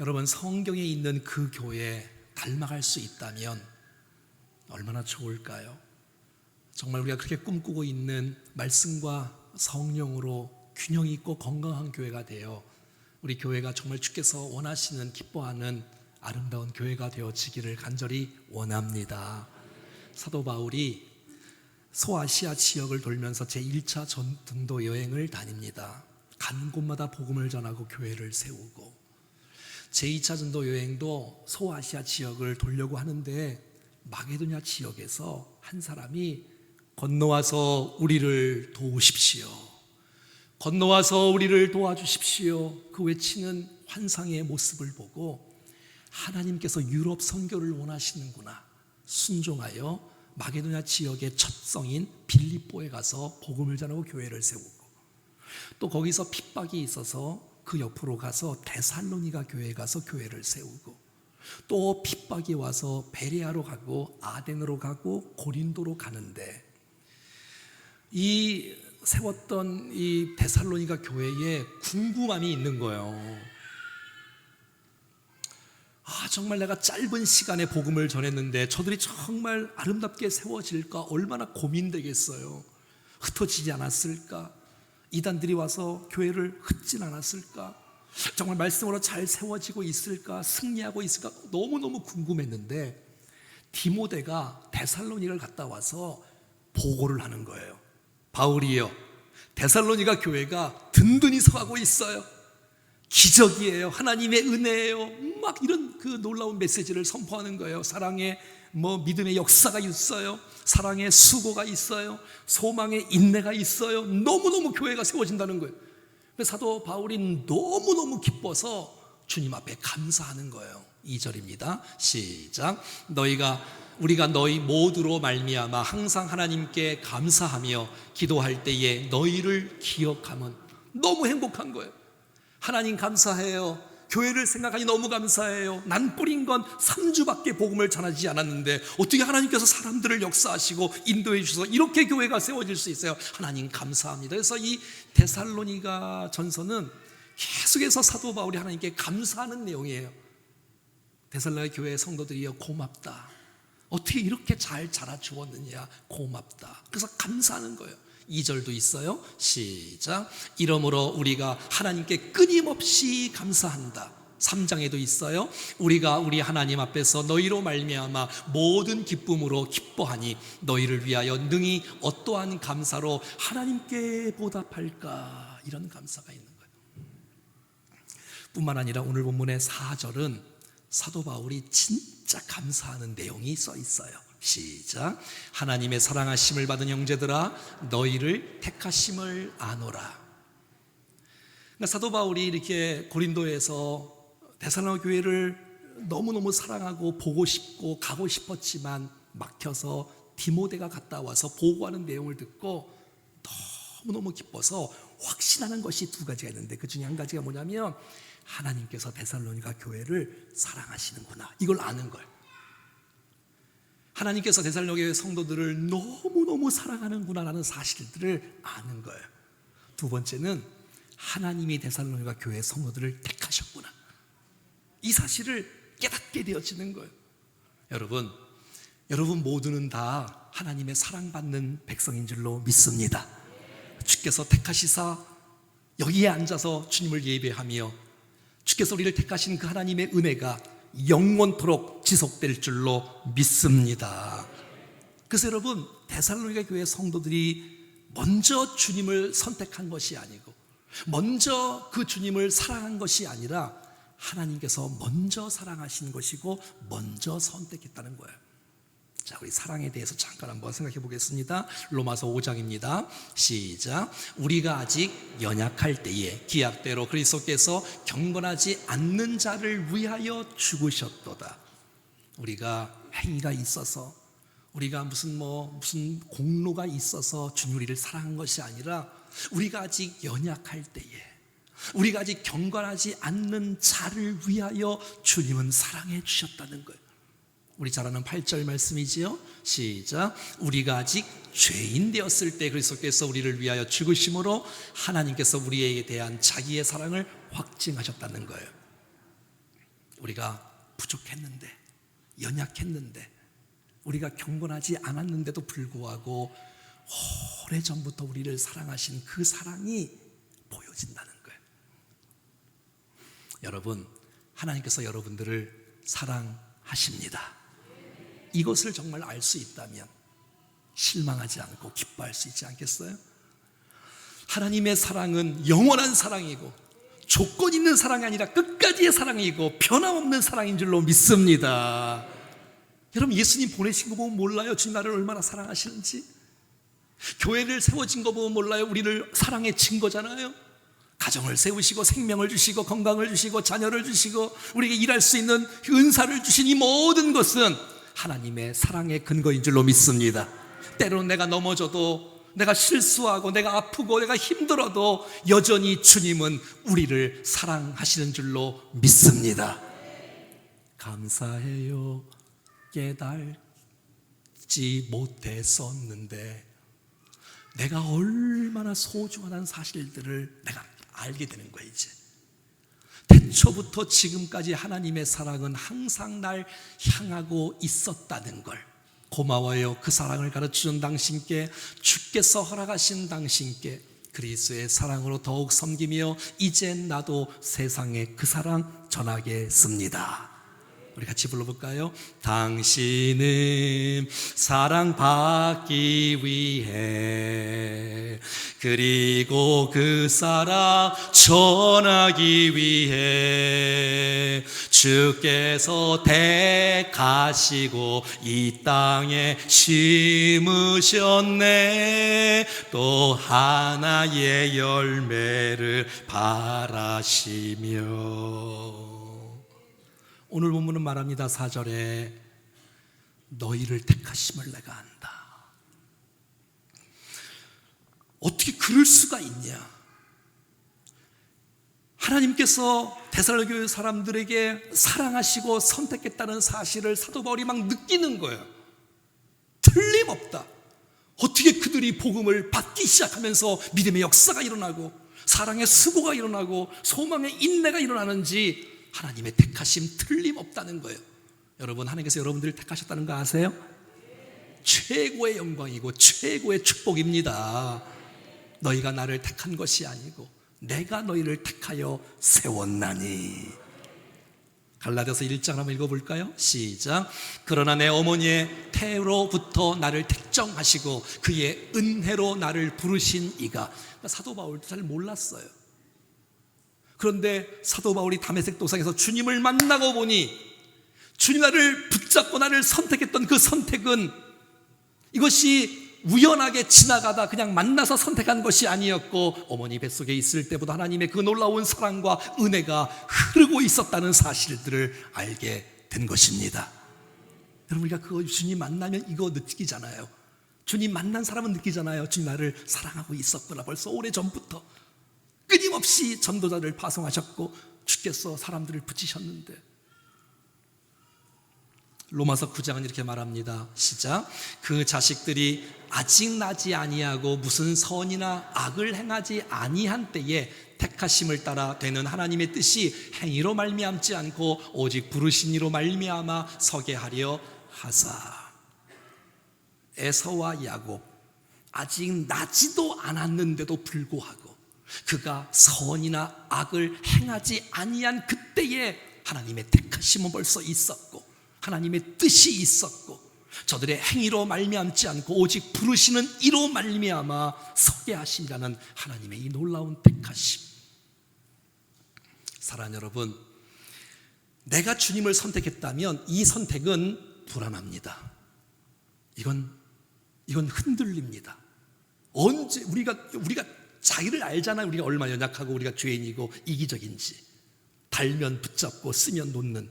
여러분, 성경에 있는 그 교회 닮아갈 수 있다면 얼마나 좋을까요? 정말 우리가 그렇게 꿈꾸고 있는 말씀과 성령으로 균형 있고 건강한 교회가 되어 우리 교회가 정말 주께서 원하시는 기뻐하는 아름다운 교회가 되어지기를 간절히 원합니다. 사도 바울이 소아시아 지역을 돌면서 제1차 전도 여행을 다닙니다. 가는 곳마다 복음을 전하고 교회를 세우고, 제2차 전도 여행도 소아시아 지역을 돌려고 하는데 마게도냐 지역에서 한 사람이 건너와서 우리를 도우십시오, 건너와서 우리를 도와주십시오, 그 외치는 환상의 모습을 보고 하나님께서 유럽 선교를 원하시는구나, 순종하여 마게도냐 지역의 첫 성인 빌립보에 가서 복음을 전하고 교회를 세우고, 또 거기서 핍박이 있어서 그 옆으로 가서 데살로니가 교회에 가서 교회를 세우고, 또 핍박이 와서 베레아로 가고 아덴으로 가고 고린도로 가는데, 이 세웠던 이 데살로니가 교회에 궁금함이 있는 거예요. 정말 내가 짧은 시간에 복음을 전했는데 저들이 정말 아름답게 세워질까 얼마나 고민되겠어요. 흩어지지 않았을까? 이단들이 와서 교회를 흩진 않았을까? 정말 말씀으로 잘 세워지고 있을까? 승리하고 있을까? 너무너무 궁금했는데 디모데가 데살로니가를 갔다 와서 보고를 하는 거예요. 바울이요, 데살로니가 교회가 든든히 서가고 있어요. 기적이에요. 하나님의 은혜예요. 막 이런 그 놀라운 메시지를 선포하는 거예요. 사랑의 믿음의 역사가 있어요. 사랑의 수고가 있어요. 소망의 인내가 있어요. 너무너무 교회가 세워진다는 거예요. 그래서 사도 바울이 너무너무 기뻐서 주님 앞에 감사하는 거예요. 2절입니다. 시작. 우리가 너희 모두로 말미암아 항상 하나님께 감사하며 기도할 때에 너희를 기억하면 너무 행복한 거예요. 하나님 감사해요. 교회를 생각하니 너무 감사해요. 난 뿌린 건 3주밖에 복음을 전하지 않았는데 어떻게 하나님께서 사람들을 역사하시고 인도해 주셔서 이렇게 교회가 세워질 수 있어요. 하나님 감사합니다. 그래서 이 데살로니가 전서는 계속해서 사도 바울이 하나님께 감사하는 내용이에요. 데살로니가 교회 성도들이여 고맙다. 어떻게 이렇게 잘 자라주었느냐, 고맙다. 그래서 감사하는 거예요. 2절도 있어요. 시작. 이러므로 우리가 하나님께 끊임없이 감사한다. 3장에도 있어요. 우리가 우리 하나님 앞에서 너희로 말미암아 모든 기쁨으로 기뻐하니 너희를 위하여 능히 어떠한 감사로 하나님께 보답할까. 이런 감사가 있는 거예요. 뿐만 아니라 오늘 본문의 4절은 사도 바울이 진짜 감사하는 내용이 써 있어요. 시작. 하나님의 사랑하심을 받은 형제들아 너희를 택하심을 아노라. 그러니까 사도 바울이 이렇게 고린도에서 데살로니가 교회를 너무너무 사랑하고 보고 싶고 가고 싶었지만 막혀서 디모데가 갔다 와서 보고하는 내용을 듣고 너무너무 기뻐서 확신하는 것이 두 가지가 있는데, 그 중에 한 가지가 뭐냐면 하나님께서 데살로니가 교회를 사랑하시는구나, 이걸 아는 거예요. 하나님께서 데살로니가 교회 성도들을 너무너무 사랑하는구나라는 사실들을 아는 거예요. 두 번째는 하나님이 데살로니가 교회 성도들을 택하셨구나, 이 사실을 깨닫게 되어지는 거예요. 여러분 모두는 다 하나님의 사랑받는 백성인 줄로 믿습니다. 주께서 택하시사 여기에 앉아서 주님을 예배하며 주께서 우리를 택하신 그 하나님의 은혜가 영원토록 지속될 줄로 믿습니다. 그래서 여러분, 데살로니가 교회 성도들이 먼저 주님을 선택한 것이 아니고 먼저 그 주님을 사랑한 것이 아니라 하나님께서 먼저 사랑하신 것이고 먼저 선택했다는 거예요. 자, 우리 사랑에 대해서 잠깐 한번 생각해 보겠습니다. 로마서 5장입니다. 시작. 우리가 아직 연약할 때에 기약대로 그리스도께서 경건하지 않는 자를 위하여 죽으셨도다. 우리가 행위가 있어서, 우리가 무슨 공로가 있어서 주님 우리를 사랑한 것이 아니라 우리가 아직 연약할 때에, 우리가 아직 경건하지 않는 자를 위하여 주님은 사랑해 주셨다는 거예요. 우리 잘 아는 8절 말씀이지요. 시작. 우리가 아직 죄인 되었을 때 그리스도께서 우리를 위하여 죽으심으로 하나님께서 우리에게 대한 자기의 사랑을 확증하셨다는 거예요. 우리가 부족했는데, 연약했는데, 우리가 경건하지 않았는데도 불구하고 오래전부터 우리를 사랑하신 그 사랑이 보여진다는 거예요. 여러분, 하나님께서 여러분들을 사랑하십니다. 이것을 정말 알 수 있다면 실망하지 않고 기뻐할 수 있지 않겠어요? 하나님의 사랑은 영원한 사랑이고 조건 있는 사랑이 아니라 끝까지의 사랑이고 변함없는 사랑인 줄로 믿습니다. 여러분, 예수님 보내신 거 보면 몰라요? 주님 나를 얼마나 사랑하시는지. 교회를 세워진 거 보면 몰라요? 우리를 사랑의 증거잖아요. 가정을 세우시고 생명을 주시고 건강을 주시고 자녀를 주시고 우리에게 일할 수 있는 은사를 주신 이 모든 것은 하나님의 사랑의 근거인 줄로 믿습니다. 때로는 내가 넘어져도, 내가 실수하고, 내가 아프고, 내가 힘들어도 여전히 주님은 우리를 사랑하시는 줄로 믿습니다. 감사해요. 깨달지 못했었는데 내가 얼마나 소중하다는 사실들을 내가 알게 되는 거예요. 이제 태초부터 지금까지 하나님의 사랑은 항상 날 향하고 있었다는 걸 고마워요. 그 사랑을 가르쳐준 당신께, 주께서 허락하신 당신께 그리스도의 사랑으로 더욱 섬기며 이젠 나도 세상에 그 사랑 전하겠습니다. 우리 같이 불러볼까요? 당신은 사랑받기 위해, 그리고 그 사랑 전하기 위해 주께서 택하시고 이 땅에 심으셨네. 또 하나의 열매를 바라시며. 오늘 본문은 말합니다. 4절에 너희를 택하심을 내가 안다. 어떻게 그럴 수가 있냐? 하나님께서 데살로니가 사람들에게 사랑하시고 선택했다는 사실을 사도 바울이 막 느끼는 거예요. 틀림없다. 어떻게 그들이 복음을 받기 시작하면서 믿음의 역사가 일어나고 사랑의 수고가 일어나고 소망의 인내가 일어나는지 하나님의 택하심 틀림없다는 거예요. 여러분, 하나님께서 여러분들을 택하셨다는 거 아세요? 최고의 영광이고 최고의 축복입니다. 너희가 나를 택한 것이 아니고 내가 너희를 택하여 세웠나니. 갈라디아서 1장 한번 읽어볼까요? 시작. 그러나 내 어머니의 태로부터 나를 택정하시고 그의 은혜로 나를 부르신 이가. 사도 바울도 잘 몰랐어요. 그런데 사도 바울이 다메섹 도상에서 주님을 만나고 보니 주님 나를 붙잡고 나를 선택했던 그 선택은 이것이 우연하게 지나가다 그냥 만나서 선택한 것이 아니었고 어머니 뱃속에 있을 때보다 하나님의 그 놀라운 사랑과 은혜가 흐르고 있었다는 사실들을 알게 된 것입니다. 여러분, 우리가 그 주님 만나면 이거 느끼잖아요. 주님 만난 사람은 느끼잖아요. 주님 나를 사랑하고 있었구나. 벌써 오래전부터 끊임없이 전도자를 파송하셨고 주께서 사람들을 붙이셨는데. 로마서 9장은 이렇게 말합니다. 시작. 그 자식들이 아직 나지 아니하고 무슨 선이나 악을 행하지 아니한 때에 택하심을 따라 되는 하나님의 뜻이 행위로 말미암지 않고 오직 부르신 이로 말미암아 서게 하려 하사. 에서와 야곱, 아직 나지도 않았는데도 불구하고 그가 선이나 악을 행하지 아니한 그때에 하나님의 택하심은 벌써 있었고 하나님의 뜻이 있었고 저들의 행위로 말미암지 않고 오직 부르시는 이로 말미암아 서게 하심이라는 하나님의 이 놀라운 택하심. 사랑하는 여러분, 내가 주님을 선택했다면 이 선택은 불안합니다. 이건 흔들립니다. 언제 우리가 자기를 알잖아요. 우리가 얼마나 연약하고 우리가 죄인이고 이기적인지. 달면 붙잡고 쓰면 놓는.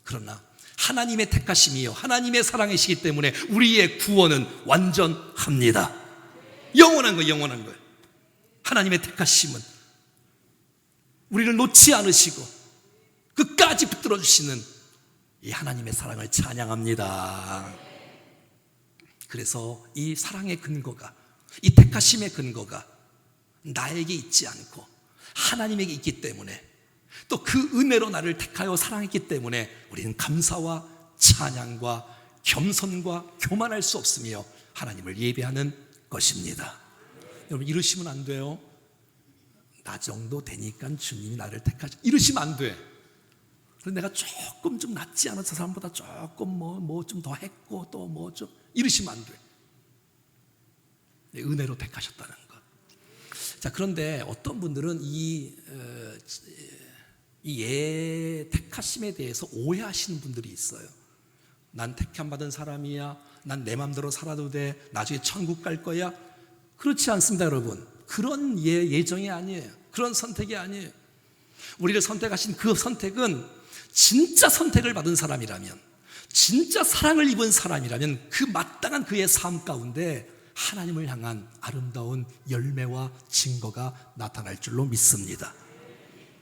그러나 하나님의 택하심이요 하나님의 사랑이시기 때문에 우리의 구원은 완전합니다. 영원한 거예요. 하나님의 택하심은 우리를 놓지 않으시고 끝까지 붙들어 주시는 이 하나님의 사랑을 찬양합니다. 그래서 이 사랑의 근거가, 이 택하심의 근거가 나에게 있지 않고 하나님에게 있기 때문에 또 그 은혜로 나를 택하여 사랑했기 때문에 우리는 감사와 찬양과 겸손과 교만할 수 없으며 하나님을 예배하는 것입니다. 여러분, 이러시면 안 돼요. 나 정도 되니까 주님이 나를 택하지, 이러시면 안 돼. 내가 조금 좀 낫지 않아, 저 사람보다 조금 뭐 좀 더 했고 또 뭐 좀, 이러시면 안 돼. 은혜로 택하셨다는 것. 자, 그런데 어떤 분들은 이 택하심에 대해서 오해하시는 분들이 있어요. 난 택함 받은 사람이야, 난 내 맘대로 살아도 돼, 나중에 천국 갈 거야. 그렇지 않습니다, 여러분. 그런 예정이 아니에요. 그런 선택이 아니에요. 우리를 선택하신 그 선택은 진짜 선택을 받은 사람이라면, 진짜 사랑을 입은 사람이라면 그 마땅한 그의 삶 가운데 하나님을 향한 아름다운 열매와 증거가 나타날 줄로 믿습니다.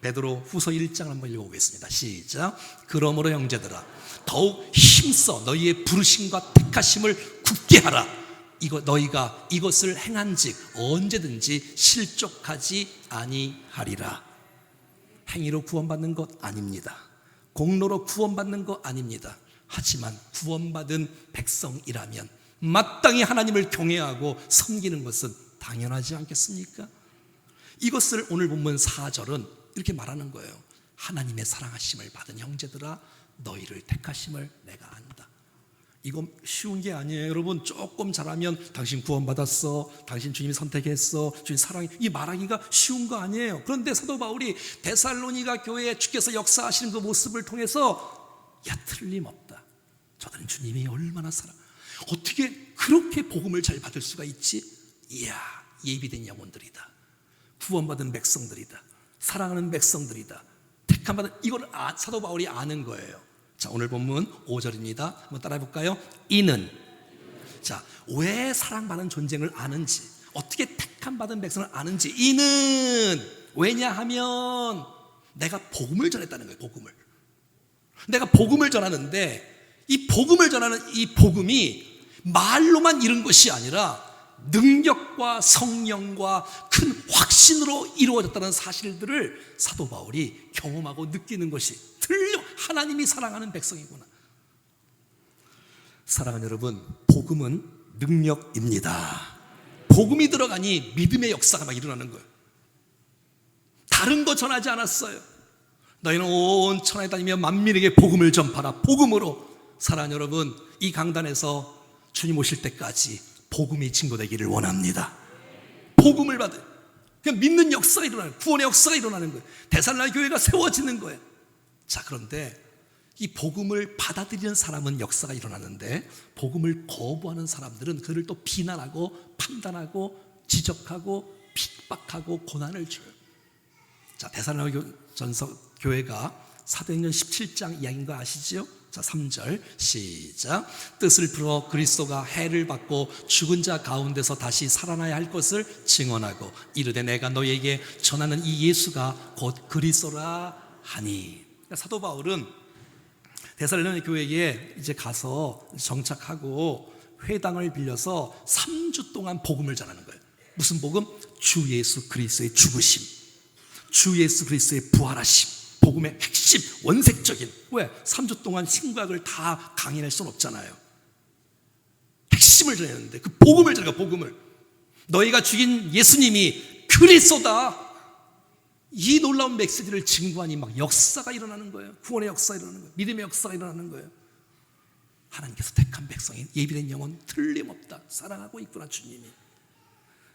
베드로 후서 1장 한번 읽어보겠습니다. 시작. 그러므로 형제들아, 더욱 힘써 너희의 부르심과 택하심을 굳게 하라. 너희가 이것을 행한즉 언제든지 실족하지 아니하리라. 행위로 구원받는 것 아닙니다. 공로로 구원받는 것 아닙니다. 하지만 구원받은 백성이라면 마땅히 하나님을 경외하고 섬기는 것은 당연하지 않겠습니까? 이것을 오늘 본문 4절은 이렇게 말하는 거예요. 하나님의 사랑하심을 받은 형제들아, 너희를 택하심을 내가 안다. 이건 쉬운 게 아니에요. 여러분, 조금 잘하면 당신 구원받았어, 당신 주님이 선택했어, 주님 사랑해, 이 말하기가 쉬운 거 아니에요. 그런데 사도 바울이 데살로니가 교회에 주께서 역사하시는 그 모습을 통해서, 야, 틀림없다, 저들은 주님이 얼마나 어떻게 그렇게 복음을 잘 받을 수가 있지? 이야, 예비된 영혼들이다, 구원받은 백성들이다, 사랑하는 백성들이다, 택함받은, 이걸 사도 바울이 아는 거예요. 자, 오늘 본문 5절입니다. 한번 따라해 볼까요? 이는, 자, 왜 사랑받은 존재를 아는지, 어떻게 택함받은 백성을 아는지, 이는 왜냐하면 내가 복음을 전했다는 거예요. 내가 복음을 전하는데, 이 복음을 전하는 이 복음이 말로만 이룬 것이 아니라 능력과 성령과 큰 확신으로 이루어졌다는 사실들을 사도 바울이 경험하고 느끼는 것이, 하나님이 사랑하는 백성이구나. 사랑하는 여러분, 복음은 능력입니다. 복음이 들어가니 믿음의 역사가 막 일어나는 거예요. 다른 거 전하지 않았어요. 너희는 온 천하에 다니며 만민에게 복음을 전파라. 복음으로. 사랑하는 여러분, 이 강단에서 주님 오실 때까지 복음이 증거되기를 원합니다. 복음을 받은, 그냥 믿는 역사가 일어나는, 구원의 역사가 일어나는 거예요. 데살로니가 교회가 세워지는 거예요. 자, 그런데 이 복음을 받아들이는 사람은 역사가 일어나는데, 복음을 거부하는 사람들은 그를 또 비난하고 판단하고 지적하고 핍박하고 고난을 줘요. 자, 데살로니가 전서 교회가 사도행전 17장 이야기인 거 아시죠? 자, 3절 시작. 뜻을 풀어 그리스도가 해를 받고 죽은 자 가운데서 다시 살아나야 할 것을 증언하고 이르되 내가 너희에게 전하는 이 예수가 곧 그리스도라 하니. 그러니까 사도 바울은 데살로니가 교회에 이제 가서 정착하고 회당을 빌려서 3주 동안 복음을 전하는 거예요. 무슨 복음? 주 예수 그리스도의 죽으심, 주 예수 그리스도의 부활하심, 복음의 핵심, 원색적인. 왜? 3주 동안 신구약을 다 강의할 수는 없잖아요. 핵심을 전했는데 그 복음을 전해가, 복음을. 너희가 죽인 예수님이 그리스도다. 이 놀라운 메시지를 증거하니 막 역사가 일어나는 거예요. 구원의 역사가 일어나는 거예요. 믿음의 역사가 일어나는 거예요. 하나님께서 택한 백성이, 예비된 영혼 틀림없다, 사랑하고 있구나 주님이.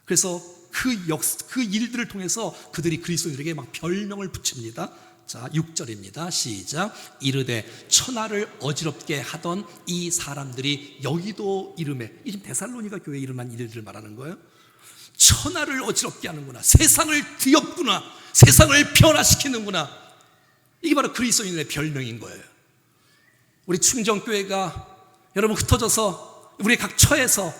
그래서 그 일들을 통해서 그들이 그리스도인들에게 막 별명을 붙입니다. 자, 6절입니다. 시작. 이르되 천하를 어지럽게 하던 이 사람들이 여기도 이름에, 이 지금 데살로니가 교회에 일어난 일들을 말하는 거예요. 천하를 어지럽게 하는구나, 세상을 뒤엎구나, 세상을 변화시키는구나. 이게 바로 그리스도인의 별명인 거예요. 우리 충정교회가 여러분 흩어져서 우리 각 처에서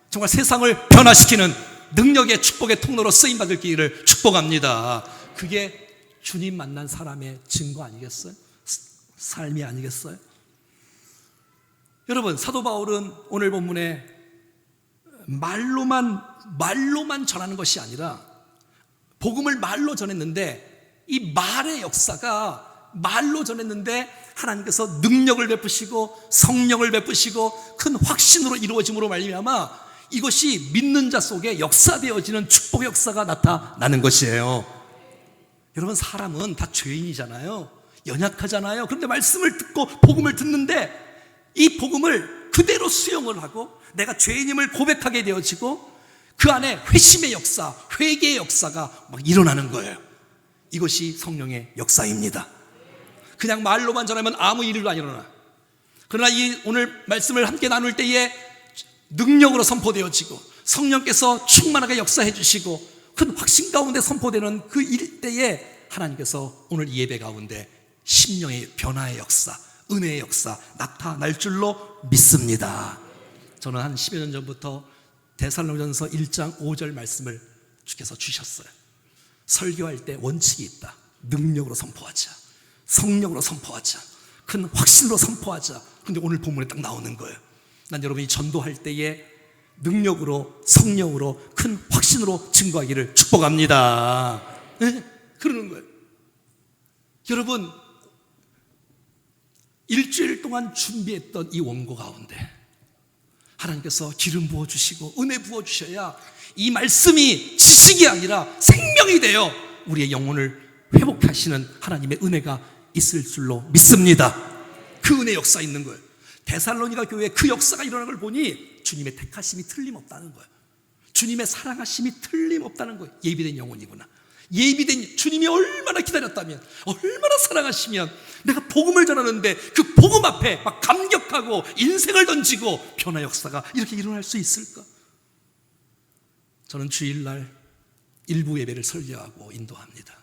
정말 세상을 변화시키는 능력의 축복의 통로로 쓰임받을 기회를 축복합니다. 그게 주님 만난 사람의 증거 아니겠어요? 삶이 아니겠어요? 여러분, 사도 바울은 오늘 본문에 말로만 전하는 것이 아니라, 복음을 말로 전했는데 이 말의 역사가 말로 전했는데 하나님께서 능력을 베푸시고 성령을 베푸시고 큰 확신으로 이루어짐으로 말미암아 이것이 믿는 자 속에 역사되어지는 축복의 역사가 나타나는 것이에요. 여러분, 사람은 다 죄인이잖아요. 연약하잖아요. 그런데 말씀을 듣고 복음을 듣는데 이 복음을 그대로 수용을 하고 내가 죄인임을 고백하게 되어지고 그 안에 회심의 역사, 회개의 역사가 막 일어나는 거예요. 이것이 성령의 역사입니다. 그냥 말로만 전하면 아무 일도 안 일어나. 그러나 이 오늘 말씀을 함께 나눌 때에 능력으로 선포되어지고 성령께서 충만하게 역사해 주시고 큰 확신 가운데 선포되는 그 일대에 하나님께서 오늘 이 예배 가운데 심령의 변화의 역사, 은혜의 역사 나타날 줄로 믿습니다. 저는 한 10여 년 전부터 데살로니가전서 1장 5절 말씀을 주께서 주셨어요. 설교할 때 원칙이 있다. 능력으로 선포하자, 성령으로 선포하자, 큰 확신으로 선포하자. 근데 오늘 본문에 딱 나오는 거예요. 난 여러분이 전도할 때에 능력으로 성령으로 큰 확신으로 증거하기를 축복합니다. 네? 그러는 거예요. 여러분, 일주일 동안 준비했던 이 원고 가운데 하나님께서 기름 부어주시고 은혜 부어주셔야 이 말씀이 지식이 아니라 생명이 되어 우리의 영혼을 회복하시는 하나님의 은혜가 있을 줄로 믿습니다. 그 은혜 역사 있는 거예요. 데살로니가 교회에 그 역사가 일어나는 걸 보니 주님의 택하심이 틀림없다는 거예요. 주님의 사랑하심이 틀림없다는 거예요. 예비된 영혼이구나. 예비된, 주님이 얼마나 기다렸다면, 얼마나 사랑하시면 내가 복음을 전하는데 그 복음 앞에 막 감격하고 인생을 던지고 변화 역사가 이렇게 일어날 수 있을까? 저는 주일날 1부 예배를 설교하고 인도합니다.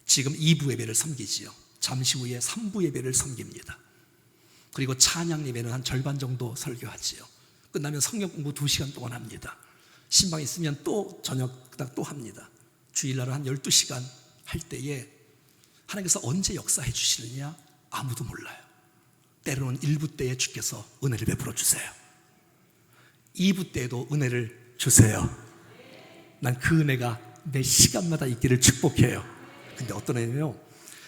지금 2부 예배를 섬기지요. 잠시 후에 3부 예배를 섬깁니다. 그리고 찬양 예배는 한 절반 정도 설교하지요. 끝나면 성경 공부 2시간 동안 합니다. 신방 있으면 또 저녁 또 합니다. 주일날은 한 12시간 할 때에 하나님께서 언제 역사해 주시느냐 아무도 몰라요. 때로는 1부 때에 주께서 은혜를 베풀어 주세요. 2부 때에도 은혜를 주세요. 난 그 은혜가 내 시간마다 있기를 축복해요. 근데 어떤 애는요,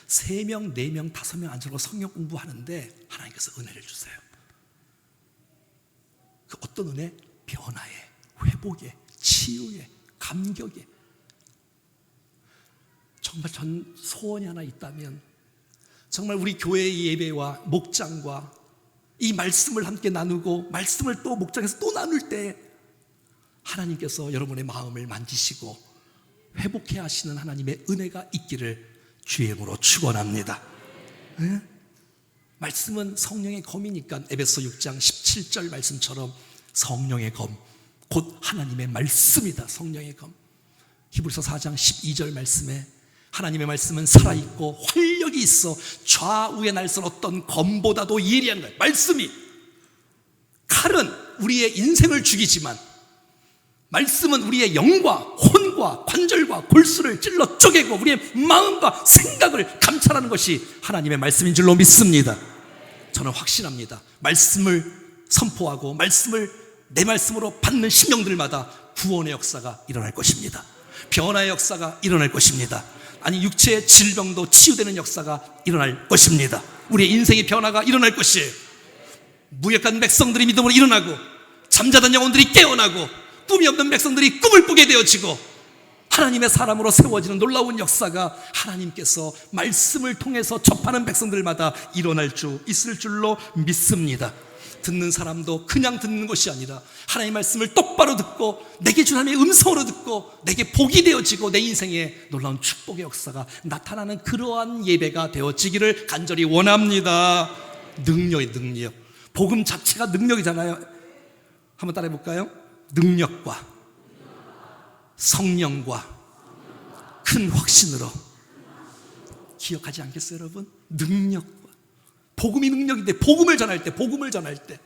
3명, 4명, 5명 앉아서 성경 공부하는데 하나님께서 은혜를 주세요. 그 어떤 은혜? 변화에, 회복에, 치유에, 감격에. 정말 전 소원이 하나 있다면 정말 우리 교회의 예배와 목장과 이 말씀을 함께 나누고 말씀을 또 목장에서 또 나눌 때 하나님께서 여러분의 마음을 만지시고 회복해 하시는 하나님의 은혜가 있기를 주의 이름으로 축원합니다. 네? 말씀은 성령의 검이니까 에베소 6장 17절 말씀처럼 성령의 검, 곧 하나님의 말씀이다. 성령의 검. 히브리서 4장 12절 말씀에 하나님의 말씀은 살아있고 활력이 있어 좌우의 날선 어떤 검보다도 예리한 거예요. 말씀이. 칼은 우리의 인생을 죽이지만 말씀은 우리의 영과 혼과 관절과 골수를 찔러 쪼개고 우리의 마음과 생각을 감찰하는 것이 하나님의 말씀인 줄로 믿습니다. 저는 확신합니다. 말씀을 선포하고 말씀을 내 말씀으로 받는 심령들마다 구원의 역사가 일어날 것입니다. 변화의 역사가 일어날 것입니다. 아니, 육체의 질병도 치유되는 역사가 일어날 것입니다. 우리의 인생의 변화가 일어날 것이에요. 무역한 백성들이 믿음으로 일어나고 잠자던 영혼들이 깨어나고 꿈이 없는 백성들이 꿈을 꾸게 되어지고 하나님의 사람으로 세워지는 놀라운 역사가 하나님께서 말씀을 통해서 접하는 백성들마다 일어날 수 있을 줄로 믿습니다. 듣는 사람도 그냥 듣는 것이 아니라 하나님의 말씀을 똑바로 듣고 내게 준 하나님의 음성으로 듣고 내게 복이 되어지고 내 인생에 놀라운 축복의 역사가 나타나는 그러한 예배가 되어지기를 간절히 원합니다. 능력의 능력. 복음 자체가 능력이잖아요. 한번 따라해 볼까요? 능력과 성령과 큰 확신으로. 기억하지 않겠어요, 여러분? 능력과 복음이 능력인데 복음을 전할 때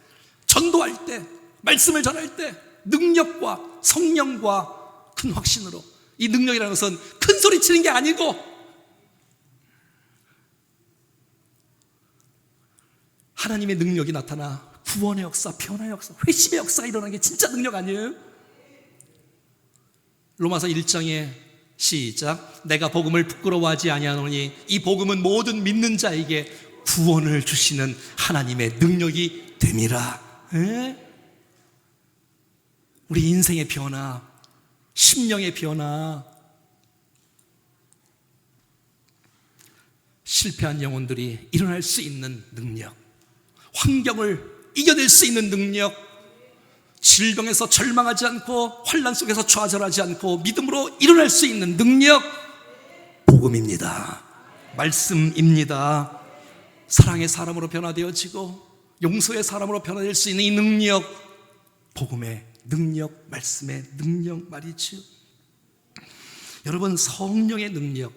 전도할 때 말씀을 전할 때 능력과 성령과 큰 확신으로. 이 능력이라는 것은 큰 소리 치는 게 아니고 하나님의 능력이 나타나 구원의 역사, 변화의 역사, 회심의 역사가 일어나는 게 진짜 능력 아니에요? 로마서 1장에 시작. 내가 복음을 부끄러워하지 아니하노니 이 복음은 모든 믿는 자에게 구원을 주시는 하나님의 능력이 됨이라. 우리 인생의 변화, 심령의 변화, 실패한 영혼들이 일어날 수 있는 능력, 환경을 이겨낼 수 있는 능력, 질병에서 절망하지 않고 환난 속에서 좌절하지 않고 믿음으로 일어날 수 있는 능력, 복음입니다. 말씀입니다. 사랑의 사람으로 변화되어지고 용서의 사람으로 변화될 수 있는 이 능력, 복음의 능력, 말씀의 능력 말이죠. 여러분, 성령의 능력,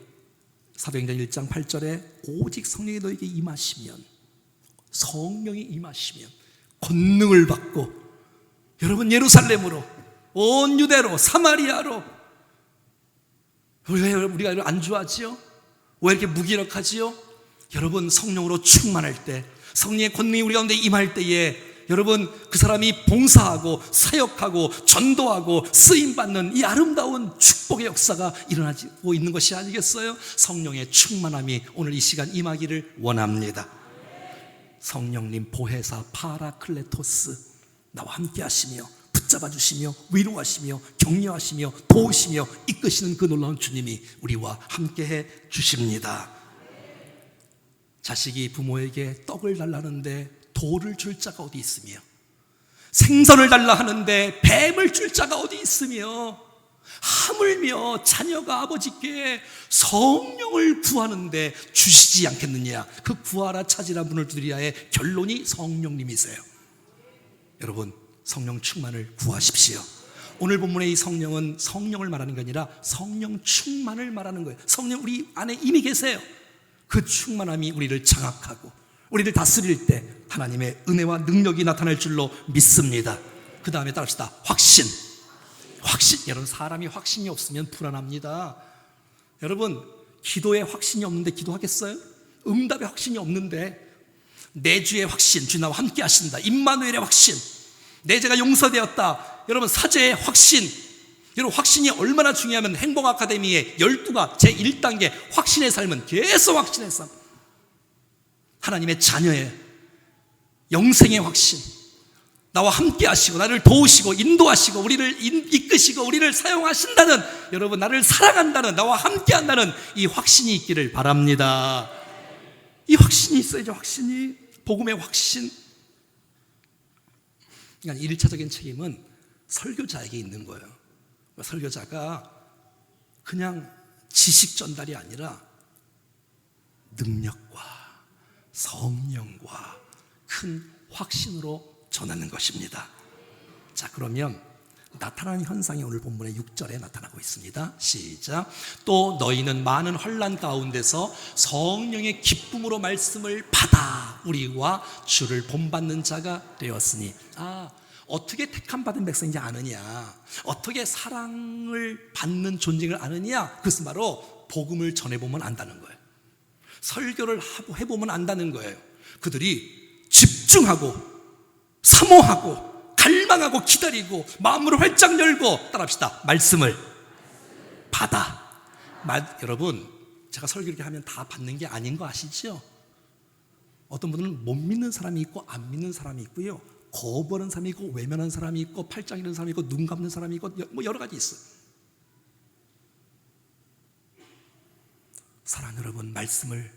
사도행전 1장 8절에 오직 성령이 너에게 임하시면, 성령이 임하시면 권능을 받고, 여러분, 예루살렘으로, 온 유대로, 사마리아로, 우리가 안주하지요? 왜 이렇게 무기력하지요? 여러분, 성령으로 충만할 때, 성령의 권능이 우리 가운데 임할 때에 여러분, 그 사람이 봉사하고 사역하고 전도하고 쓰임받는 이 아름다운 축복의 역사가 일어나고 있는 것이 아니겠어요? 성령의 충만함이 오늘 이 시간 임하기를 원합니다. 성령님 보혜사 파라클레토스, 나와 함께 하시며 붙잡아 주시며 위로하시며 격려하시며 도우시며 이끄시는 그 놀라운 주님이 우리와 함께해 주십니다. 자식이 부모에게 떡을 달라는데 돌을 줄 자가 어디 있으며, 생선을 달라 하는데 뱀을 줄 자가 어디 있으며, 하물며 자녀가 아버지께 성령을 구하는데 주시지 않겠느냐. 그 구하라 찾으라 문을 두드리라의 결론이 성령님이세요. 여러분, 성령 충만을 구하십시오. 오늘 본문의 이 성령은 성령을 말하는 게 아니라 성령 충만을 말하는 거예요. 성령 우리 안에 이미 계세요. 그 충만함이 우리를 장악하고 우리를 다스릴 때 하나님의 은혜와 능력이 나타날 줄로 믿습니다. 그 다음에 따라합시다. 확신. 여러분, 사람이 확신이 없으면 불안합니다. 여러분, 기도에 확신이 없는데 기도하겠어요? 응답에 확신이 없는데, 내주의 확신, 주 나와 함께 하신다, 임마누엘의 확신, 내 죄가 용서되었다, 여러분, 사죄의 확신. 여러분, 확신이 얼마나 중요하면 행복 아카데미의 12가 제1단계 확신의 삶은 계속 확신의 삶, 하나님의 자녀의 영생의 확신, 나와 함께 하시고 나를 도우시고 인도하시고 우리를 이끄시고 우리를 사용하신다는, 여러분, 나를 사랑한다는, 나와 함께 한다는 이 확신이 있기를 바랍니다. 이 확신이 있어야죠. 확신이, 복음의 확신. 그러니까 1차적인 책임은 설교자에게 있는 거예요. 설교자가 그냥 지식 전달이 아니라 능력과 성령과 큰 확신으로 전하는 것입니다. 자, 그러면 나타나는 현상이 오늘 본문의 6절에 나타나고 있습니다. 시작. 또 너희는 많은 환난 가운데서 성령의 기쁨으로 말씀을 받아 우리와 주를 본받는 자가 되었으니. 어떻게 택함 받은 백성인지 아느냐, 어떻게 사랑을 받는 존재를 아느냐, 그것은 바로 복음을 전해보면 안다는 거예요. 설교를 해보면 안다는 거예요. 그들이 집중하고 사모하고 갈망하고 기다리고 마음으로 활짝 열고, 따라합시다, 말씀을 받아. 여러분, 제가 설교 이렇게 하면 다 받는 게 아닌 거 아시죠? 어떤 분들은 못 믿는 사람이 있고 안 믿는 사람이 있고요, 거부하는 사람이 있고 외면하는 사람이 있고 팔짱 이는 사람이 있고 눈 감는 사람이 있고 뭐 여러 가지 있어요. 사랑 여러분, 말씀을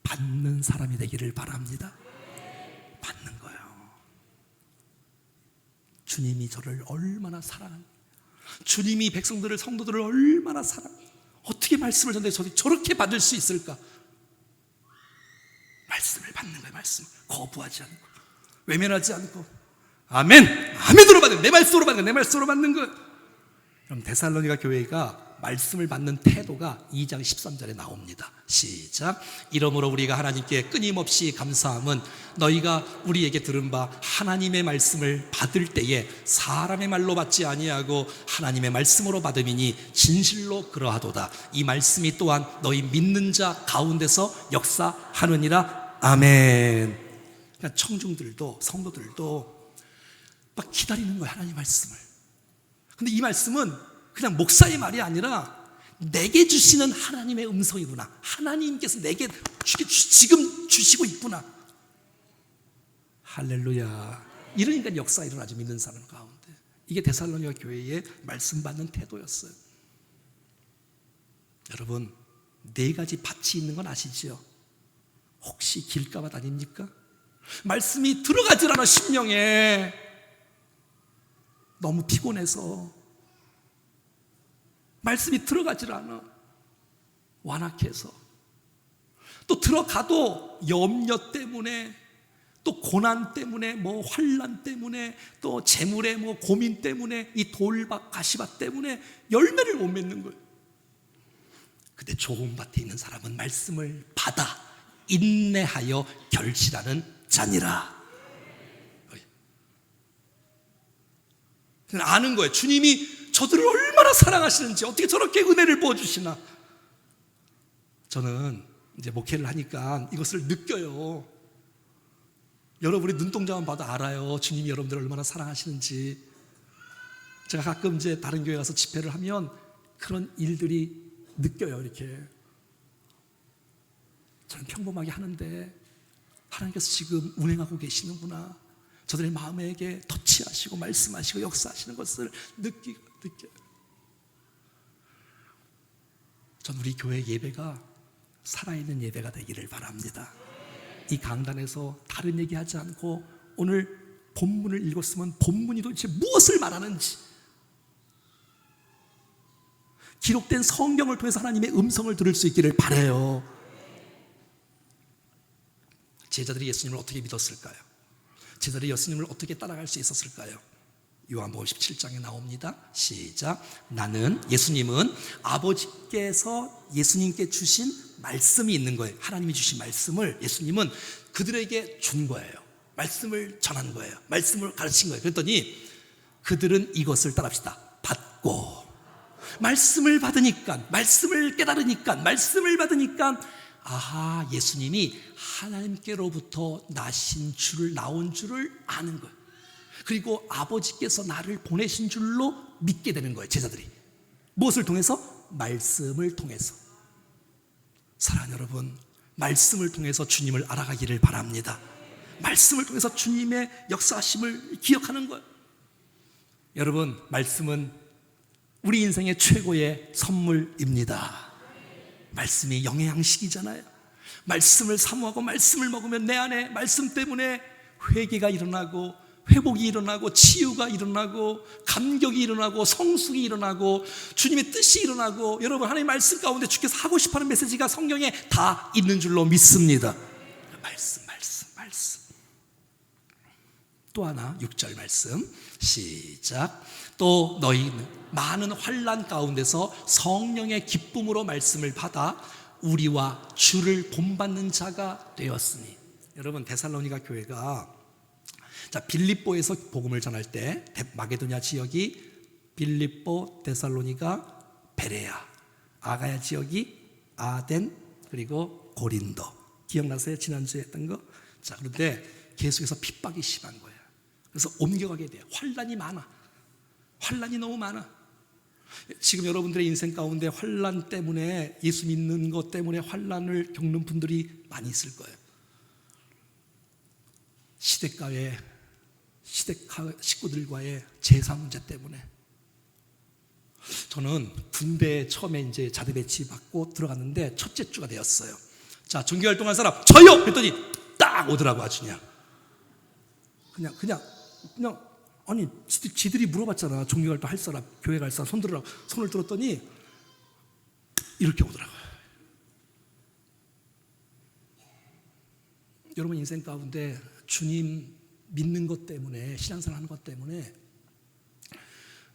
받는 사람이 되기를 바랍니다. 받는 거예요. 주님이 저를 얼마나 사랑합니다. 주님이 백성들을, 성도들을 얼마나 사랑합니다. 어떻게 말씀을 전해 저렇게 받을 수 있을까? 말씀을 받는 거예요. 말씀 거부하지 않고 외면하지 않고, 아멘, 아멘으로 받는, 내 말씀으로 받는, 내 말씀으로 받는 것. 그럼 데살로니가 교회가 말씀을 받는 태도가 2장 13절에 나옵니다. 시작. 이러므로 우리가 하나님께 끊임없이 감사함은 너희가 우리에게 들은 바 하나님의 말씀을 받을 때에 사람의 말로 받지 아니하고 하나님의 말씀으로 받음이니 진실로 그러하도다. 이 말씀이 또한 너희 믿는 자 가운데서 역사하느니라. 아멘. 그러니까 청중들도 성도들도 막 기다리는 거예요, 하나님 말씀을. 근데 이 말씀은 그냥 목사의 말이 아니라 내게 주시는 하나님의 음성이구나. 하나님께서 내게 지금 주시고 있구나. 할렐루야. 이러니까 역사 일어나죠, 믿는 사람 가운데. 이게 데살로니가 교회의 말씀 받는 태도였어요. 여러분, 4가지 밭이 있는 건 아시죠? 혹시 길가밭 아닙니까? 말씀이 들어가질 않아. 심령에 너무 피곤해서 말씀이 들어가질 않아. 완악해서. 또 들어가도 염려 때문에, 또 고난 때문에, 뭐 환난 때문에, 또 재물의 뭐 고민 때문에, 이 돌밭 가시밭 때문에 열매를 못 맺는 거예요. 근데 좋은 밭에 있는 사람은 말씀을 받아 인내하여 결실하는 자니라. 아는 거예요. 주님이 저들을 얼마나 사랑하시는지, 어떻게 저렇게 은혜를 부어주시나. 저는 이제 목회를 하니까 이것을 느껴요. 여러분이 눈동자만 봐도 알아요. 주님이 여러분들을 얼마나 사랑하시는지. 제가 가끔 이제 다른 교회 가서 집회를 하면 그런 일들이 느껴요. 이렇게 저는 평범하게 하는데 하나님께서 지금 운행하고 계시는구나. 저들의 마음에게 터치하시고 말씀하시고 역사하시는 것을 느껴요. 전 우리 교회 예배가 살아있는 예배가 되기를 바랍니다. 이 강단에서 다른 얘기하지 않고 오늘 본문을 읽었으면 본문이 도대체 무엇을 말하는지, 기록된 성경을 통해서 하나님의 음성을 들을 수 있기를 바라요. 제자들이 예수님을 어떻게 믿었을까요? 제자들이 예수님을 어떻게 따라갈 수 있었을까요? 요한복음 17장에 나옵니다. 시작. 예수님은 아버지께서 예수님께 주신 말씀이 있는 거예요. 하나님이 주신 말씀을 예수님은 그들에게 준 거예요. 말씀을 전한 거예요. 말씀을 가르친 거예요. 그랬더니 그들은 이것을 따라합시다. 받고, 말씀을 받으니까, 말씀을 깨달으니까, 말씀을 받으니까, 아하, 예수님이 하나님께로부터 나온 줄을 아는 거예요. 그리고 아버지께서 나를 보내신 줄로 믿게 되는 거예요. 제자들이 무엇을 통해서? 말씀을 통해서. 사랑하는 여러분, 말씀을 통해서 주님을 알아가기를 바랍니다. 말씀을 통해서 주님의 역사하심을 기억하는 거예요. 여러분, 말씀은 우리 인생의 최고의 선물입니다. 말씀이 영의 양식이잖아요. 말씀을 사모하고 말씀을 먹으면 내 안에 말씀 때문에 회개가 일어나고, 회복이 일어나고, 치유가 일어나고, 감격이 일어나고, 성숙이 일어나고, 주님의 뜻이 일어나고, 여러분, 하나님의 말씀 가운데 주께서 하고 싶어하는 메시지가 성경에 다 있는 줄로 믿습니다. 말씀. 또 하나 6절 말씀 시작. 또 너희는 많은 환난 가운데서 성령의 기쁨으로 말씀을 받아 우리와 주를 본받는 자가 되었으니. 여러분, 데살로니가 교회가 빌립보에서 복음을 전할 때 마게도냐 지역이 빌립보, 데살로니가, 베레아, 아가야 지역이 아덴, 그리고 고린도. 기억나세요? 지난주에 했던 거? 자, 그런데 계속해서 핍박이 심한 거예요. 그래서 옮겨가게 돼요. 환난이 많아. 환난이 너무 많아. 지금 여러분들의 인생 가운데 환난 때문에, 예수 믿는 것 때문에 환난을 겪는 분들이 많이 있을 거예요. 시댁 식구들과의 제사 문제 때문에. 저는 군대에 처음에 이제 자대 배치 받고 들어갔는데 첫째 주가 되었어요. 자, 종교 활동할 사람 저요! 그랬더니 딱 오더라고. 아주 그냥 아니, 지들이 물어봤잖아. 종교 활동 할 사람, 교회 갈 사람 손 들으라고. 손을 들었더니 이렇게 오더라고요. 여러분 인생 가운데 주님 믿는 것 때문에, 신앙생활 하는 것 때문에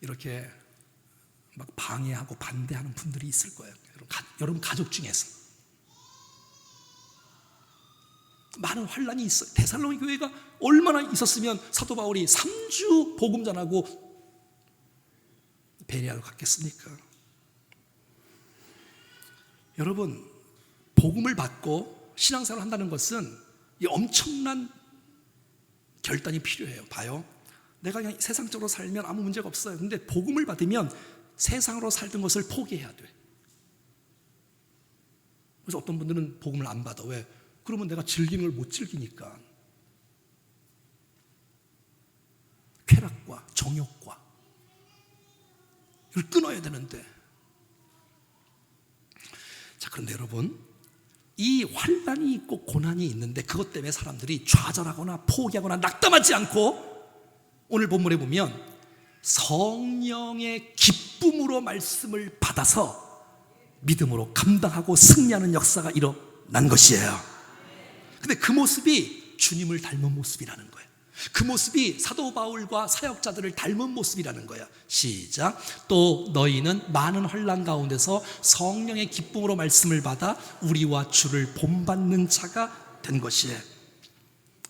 이렇게 막 방해하고 반대하는 분들이 있을 거예요. 여러분 가족 중에서 많은 환난이 있어요. 데살로니 교회가 얼마나 있었으면 사도 바울이 3주 복음 전하고 베레아로 갔겠습니까? 여러분, 복음을 받고 신앙생활을 한다는 것은 이 엄청난 결단이 필요해요. 봐요. 내가 그냥 세상적으로 살면 아무 문제가 없어요. 근데 복음을 받으면 세상으로 살던 것을 포기해야 돼. 그래서 어떤 분들은 복음을 안 받아. 왜? 그러면 내가 즐기는 걸 못 즐기니까. 쾌락과 정욕과 이걸 끊어야 되는데. 자, 그런데 여러분, 이 환난이 있고 고난이 있는데 그것 때문에 사람들이 좌절하거나 포기하거나 낙담하지 않고, 오늘 본문에 보면 성령의 기쁨으로 말씀을 받아서 믿음으로 감당하고 승리하는 역사가 일어난 것이에요. 근데 그 모습이 주님을 닮은 모습이라는 거예요. 그 모습이 사도 바울과 사역자들을 닮은 모습이라는 거야. 시작. 또 너희는 많은 환난 가운데서 성령의 기쁨으로 말씀을 받아 우리와 주를 본받는 자가 된 것이에요.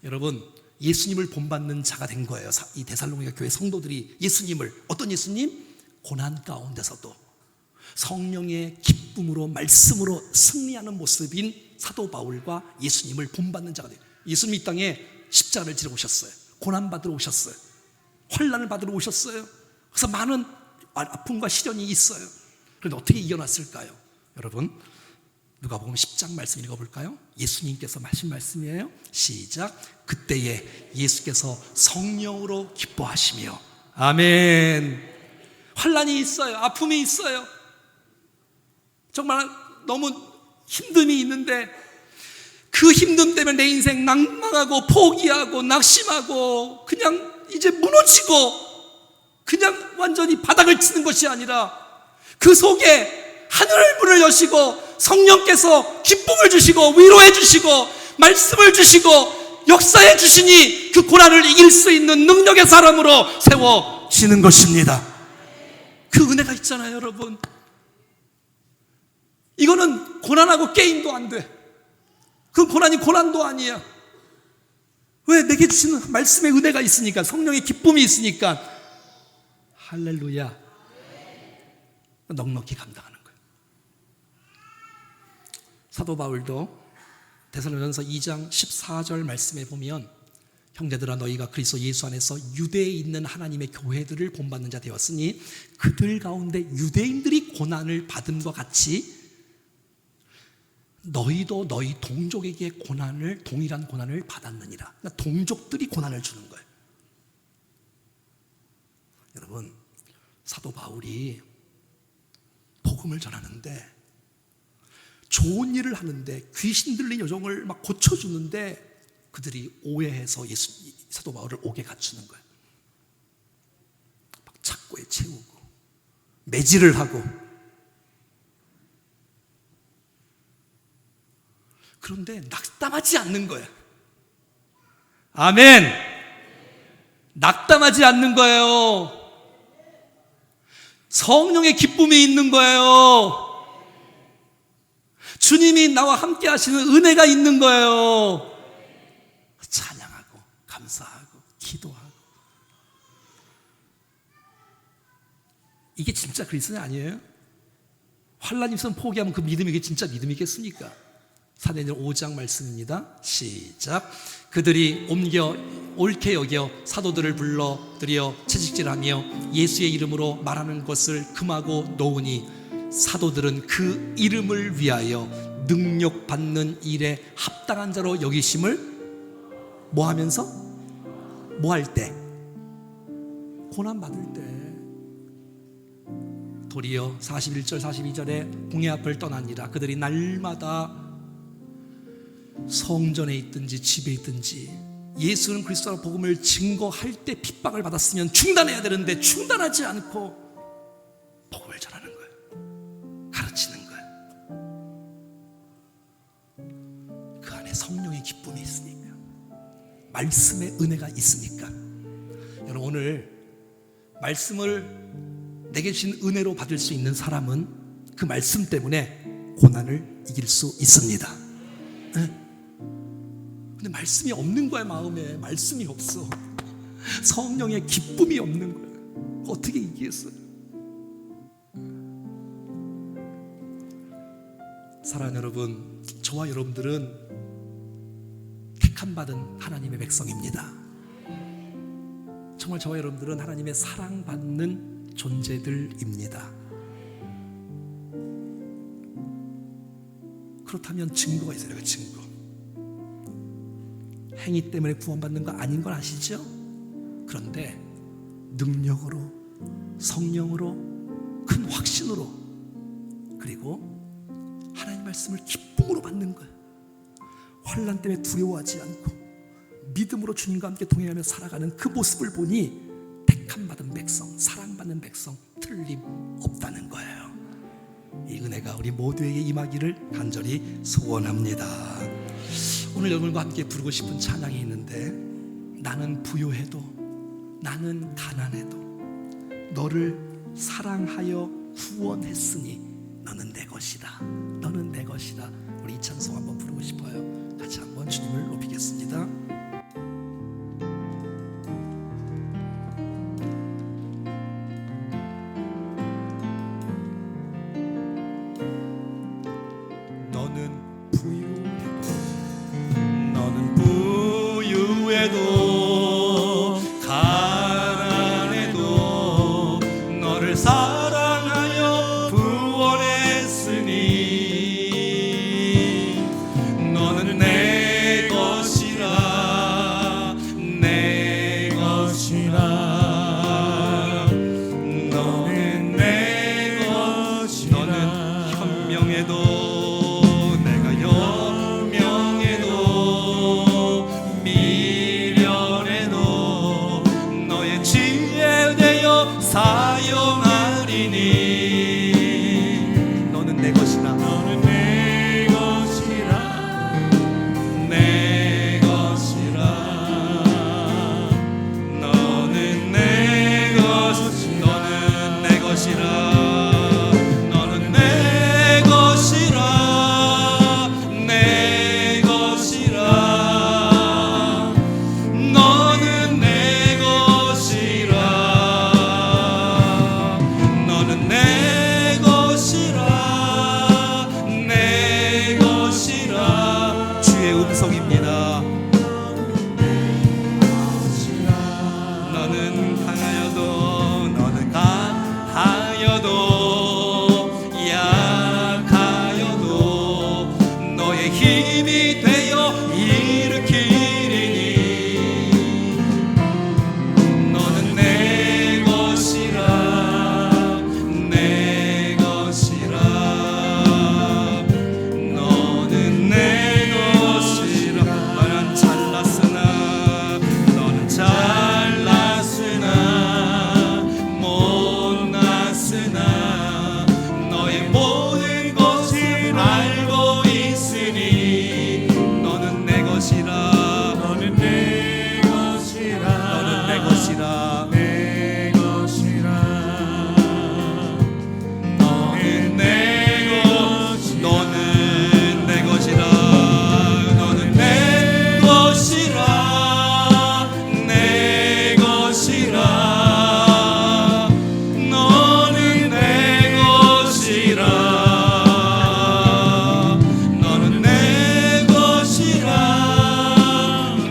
여러분, 예수님을 본받는 자가 된 거예요. 이 데살로니가 교회 성도들이 예수님을, 어떤 예수님? 고난 가운데서도 성령의 기쁨으로 말씀으로 승리하는 모습인 사도 바울과 예수님을 본받는 자가 돼요. 예수님 이 땅에 십자가를 지러 오셨어요. 고난 받으러 오셨어요. 환난을 받으러 오셨어요. 그래서 많은 아픔과 시련이 있어요. 그런데 어떻게 이겨났을까요? 여러분, 누가복음 10장 말씀 읽어볼까요? 예수님께서 하신 말씀이에요. 시작. 그때에 예수께서 성령으로 기뻐하시며. 아멘. 환난이 있어요. 아픔이 있어요. 정말 너무 힘듦이 있는데 그 힘듦 때문에 내 인생 낭망하고 포기하고 낙심하고 그냥 이제 무너지고 그냥 완전히 바닥을 치는 것이 아니라 그 속에 하늘 문을 여시고 성령께서 기쁨을 주시고 위로해 주시고 말씀을 주시고 역사해 주시니 그 고난을 이길 수 있는 능력의 사람으로 세워지는 것입니다. 그 은혜가 있잖아요, 여러분. 이거는 고난하고 게임도 안 돼. 그 고난이 고난도 아니야. 왜? 내게 주시는 말씀의 은혜가 있으니까, 성령의 기쁨이 있으니까. 할렐루야. 넉넉히 감당하는 거예요. 사도 바울도 데살로니가전서 2장 14절 말씀에 보면, 형제들아 너희가 그리스도 예수 안에서 유대에 있는 하나님의 교회들을 본받는 자 되었으니 그들 가운데 유대인들이 고난을 받음과 같이 너희도 너희 동족에게 동일한 고난을 받았느니라. 그러니까 동족들이 고난을 주는 거예요. 여러분, 사도 바울이 복음을 전하는데, 좋은 일을 하는데, 귀신 들린 여종을 막 고쳐주는데 그들이 오해해서 사도 바울을 옥에 갇히는 거예요. 막 착고에 채우고 매질을 하고. 그런데 낙담하지 않는 거예요. 아멘. 낙담하지 않는 거예요. 성령의 기쁨이 있는 거예요. 주님이 나와 함께 하시는 은혜가 있는 거예요. 찬양하고 감사하고 기도하고. 이게 진짜 그리스도인 아니에요? 환난 있으면 포기하면 그 믿음이 이게 진짜 믿음이겠습니까? 사도행전 5장 말씀입니다. 시작. 그들이 옳게 여겨 사도들을 불러들여 채찍질하며 예수의 이름으로 말하는 것을 금하고 놓으니 사도들은 그 이름을 위하여 능력받는 일에 합당한 자로 여기심을 뭐 하면서? 뭐 할 때? 고난받을 때. 도리어 41절 42절에 공회 앞을 떠나니라. 그들이 날마다 성전에 있든지 집에 있든지 예수는 그리스도라는 복음을 증거할 때 핍박을 받았으면 중단해야 되는데 중단하지 않고 복음을 전하는 거예요. 가르치는 거예요. 그 안에 성령의 기쁨이 있으니까, 말씀의 은혜가 있으니까. 여러분, 오늘 말씀을 내게 주신 은혜로 받을 수 있는 사람은 그 말씀 때문에 고난을 이길 수 있습니다. 네? 근데 말씀이 없는 거야. 마음에 말씀이 없어. 성령의 기쁨이 없는 거야. 어떻게 이기겠어요? 사랑하는 여러분, 저와 여러분들은 택함받은 하나님의 백성입니다. 정말 저와 여러분들은 하나님의 사랑받는 존재들입니다. 그렇다면 증거가 있어야 돼요. 증거. 행위 때문에 구원받는 거 아닌 걸 아시죠? 그런데 능력으로, 성령으로, 큰 확신으로, 그리고 하나님 말씀을 기쁨으로 받는 거예요. 환난 때문에 두려워하지 않고 믿음으로 주님과 함께 동행하며 살아가는 그 모습을 보니 택함받은 백성, 사랑받는 백성 틀림없다는 거예요. 이 은혜가 우리 모두에게 임하기를 간절히 소원합니다. 오늘 여러분과 함께 부르고 싶은 찬양이 있는데, 나는 부요해도 나는 가난해도 너를 사랑하여 구원했으니 너는 내 것이다. 너는 내 것이다. 우리 이 찬송 한번 부르고 싶어요. 같이 한번 주님을 높이겠습니다. 너는 부유해도 가난해도 너를 사랑하여 구원했으니 너는 내 것이라, 내 것이라. 너는 내 것이라. 너는 현명해도 사용하리니 너는 내 것이라. 너는 내 것이라. 내 것이라. 너는 내 것. 너는 내 것이라. 너는 내 것이라. 내 것이라. 너는 내 것이라. 내 것이라. 내 것이라. 주의 음성입니다. 너는 강하여도 너는 강하여도 약하여도 너의 힘이 되어 일으키리니 너는 내 것이라. 내 것이라. 너는 내 것이라. 너는 잘났으나 너는 잘났으나 못났으나 너의 모든 것을 알고 있으니 너는 내 것이라. 너는 내 것이라. 너는 내 것이라. 내 것이라. 너는 내 것. 너는 내 것이라. 너는 내 것이라. 내 것이라. 너는 내 것이라. 너는 내 것이라.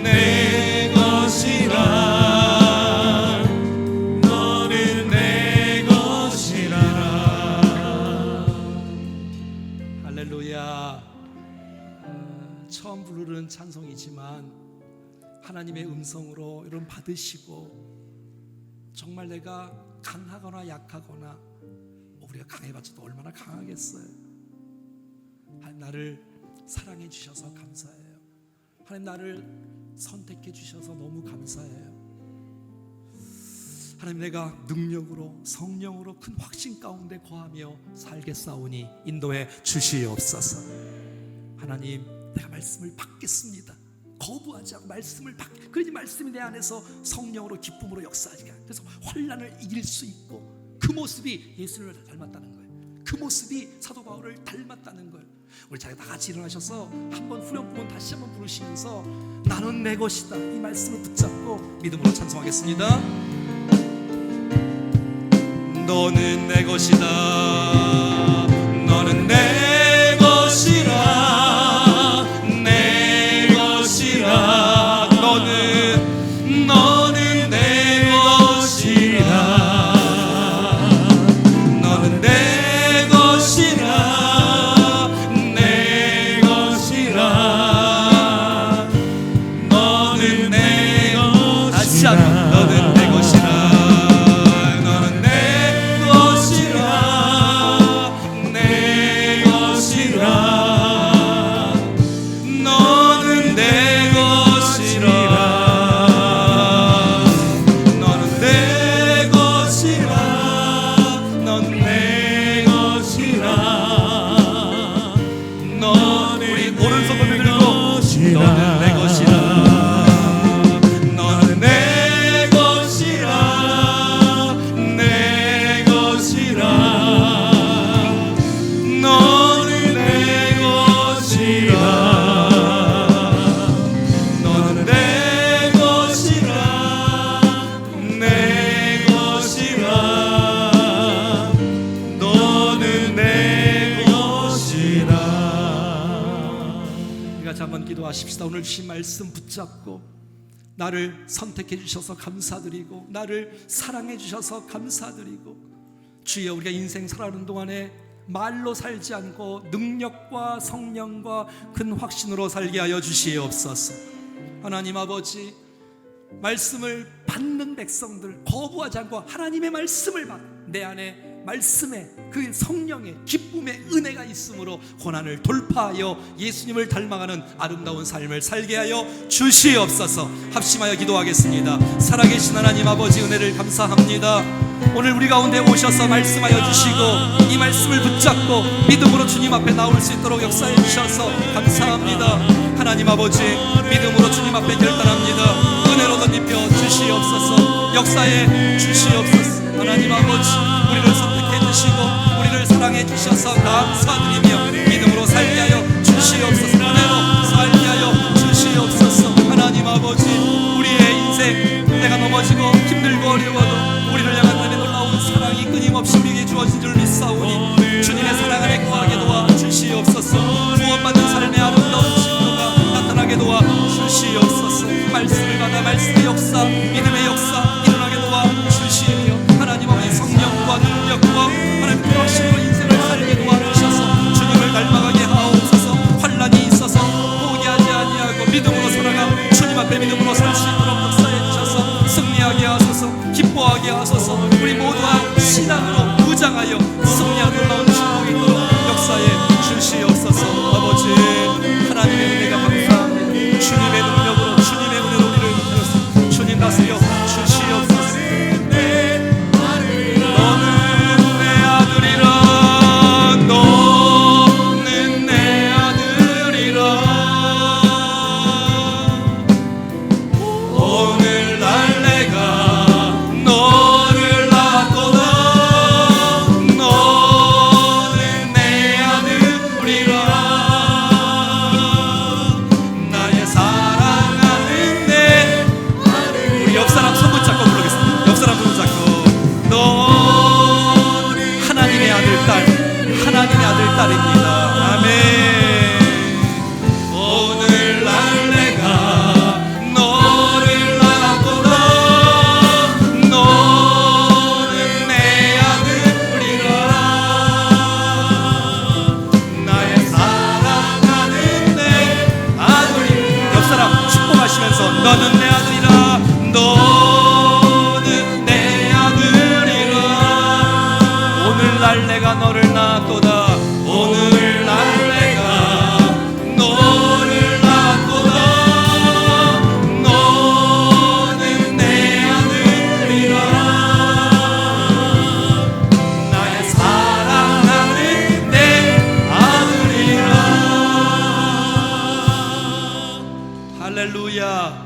내 것이라. 너는 내 것이라. 할렐루야. 처음 부르는 찬송이지만 하나님의 음성으로 여러분 받으시고, 정말 내가 강하거나 약하거나, 우리가 강해봤자도 얼마나 강하겠어요. 하나님 나를 사랑해 주셔서 감사해요. 하나님 나를 선택해 주셔서 너무 감사해요. 하나님 내가 능력으로, 성령으로 큰 확신 가운데 거하며 살겠사오니 인도해 주시옵소서. 하나님 내가 말씀을 받겠습니다. 거부하지 않고 말씀을 받게. 그러니 말씀이 내 안에서 성령으로 기쁨으로 역사하게. 그래서 환난을 이길 수 있고, 그 모습이 예수님을 닮았다는 거예요. 그 모습이 사도 바울을 닮았다는 거예요. 우리 다 같이 일어나셔서 한번 후렴부분 다시 한번 부르시면서 나는 내 것이다 이 말씀을 붙잡고 믿음으로 찬송하겠습니다. 너는 내 것이다. 너는 내 것이라. 내 것이라. 너는 내 것이라. 너는 내 것이라. 내 같이 한번 기도하십시다. 오늘 주신 말씀 붙잡고 나를 선택해 주셔서 감사드리고 나를 사랑해 주셔서 감사드리고 주여, 우리가 인생 살아가는 동안에 말로 살지 않고 능력과 성령과 큰 확신으로 살게 하여 주시옵소서. 하나님 아버지, 말씀을 받는 백성들, 거부하지 않고 하나님의 말씀을 받, 내 안에 말씀의 그 성령의 기쁨의 은혜가 있으므로 고난을 돌파하여 예수님을 닮아가는 아름다운 삶을 살게 하여 주시옵소서. 합심하여 기도하겠습니다. 살아계신 하나님 아버지, 은혜를 감사합니다. 오늘 우리 가운데 오셔서 말씀하여 주시고 이 말씀을 붙잡고 믿음으로 주님 앞에 나올 수 있도록 역사해 주셔서 감사합니다. 하나님 아버지, 믿음으로 주님 앞에 결단합니다. 은혜로 덧입혀 주시옵소서. 역사해 주시옵소서. 하나님 아버지, 우리를 선택해 주시고 우리를 사랑해 주셔서 감사드리며 믿음으로 살게 하여 주시옵소서. 은혜로 살게 하여 주시옵소서. 하나님 아버지, 우리의 인생 내가 넘어지고 힘들고 어려워도 우리를 향한 하나님의 놀라운 사랑이 끊임없이 우리에게 주어진 줄 믿사오니 주님의 사랑 안에 거하게 도와 주시옵소서. 구원받는 삶의 아름다운 진도가 나타나게 도와 주시옵소서. 말씀을 받아 말씀의 역사, 믿음의 역사 일어나게 도와 주시며 하나님 아버지, 성령과 능력과 하나님 그 확신으로 인생을 살게 도와주셔서 주님을 닮아가게 하옵소서. 환난이 있어서 포기하지 아니하고 믿음으로 살아가 주님 앞에 믿음으로 살 수 있도록 역사해 주셔서 승리하게 하소서. 기뻐하게 하소서. 우리 모두가 신앙으로 무장하여 승리하는 놀라운 축복이 있도록 역사해 주시옵소서. 아버지, 하나님의 은혜가 감사합니다. 주님의 능력으로 주님의 은혜로 우리를 이끌어서 주님 다스려 주시옵소서. 너는 내 아들이라, 너는 내 아들이라. 오늘날 내가 너를 낳았도다. 오늘날 내가 너를 낳았도다. 너는 내 아들이라. 나의 사랑하는 내 아들이라. 할렐루야.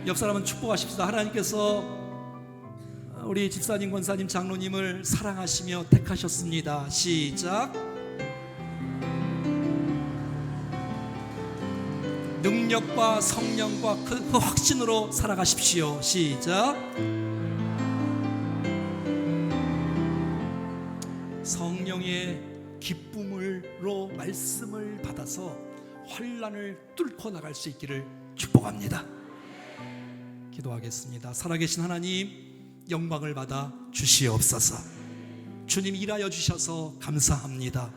옆 사람은 축복하십시다. 하나님께서 우리 집사님, 권사님, 장로님을 사랑하시며 택하셨습니다. 시작. 능력과 성령과 그 확신으로 살아가십시오. 시작. 성령의 기쁨으로 말씀을 받아서 환난을 뚫고 나갈 수 있기를 축복합니다. 기도하겠습니다. 살아계신 하나님, 영광을 받아 주시옵소서. 주님 일하여 주셔서 감사합니다.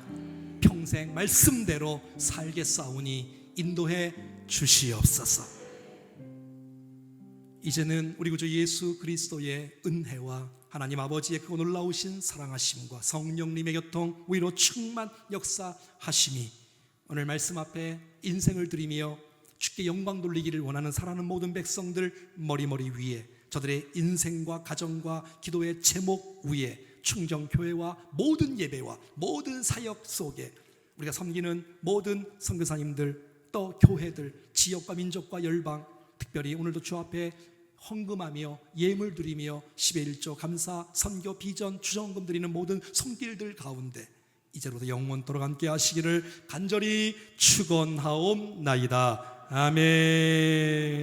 평생 말씀대로 살겠사오니 인도해 주시옵소서. 이제는 우리 구주 예수 그리스도의 은혜와 하나님 아버지의 그 놀라우신 사랑하심과 성령님의 교통 위로 충만 역사하심이 오늘 말씀 앞에 인생을 드리며 주께 영광 돌리기를 원하는 사랑하는 모든 백성들 머리머리 위에, 저들의 인생과 가정과 기도의 제목 위에, 충정교회와 모든 예배와 모든 사역 속에 우리가 섬기는 모든 선교사님들, 또 교회들, 지역과 민족과 열방, 특별히 오늘도 주 앞에 헌금하며 예물 드리며 10의 1조 감사, 선교, 비전, 주정금 드리는 모든 손길들 가운데 이제로도 영원토록 함께 하시기를 간절히 축원하옵나이다. 아멘.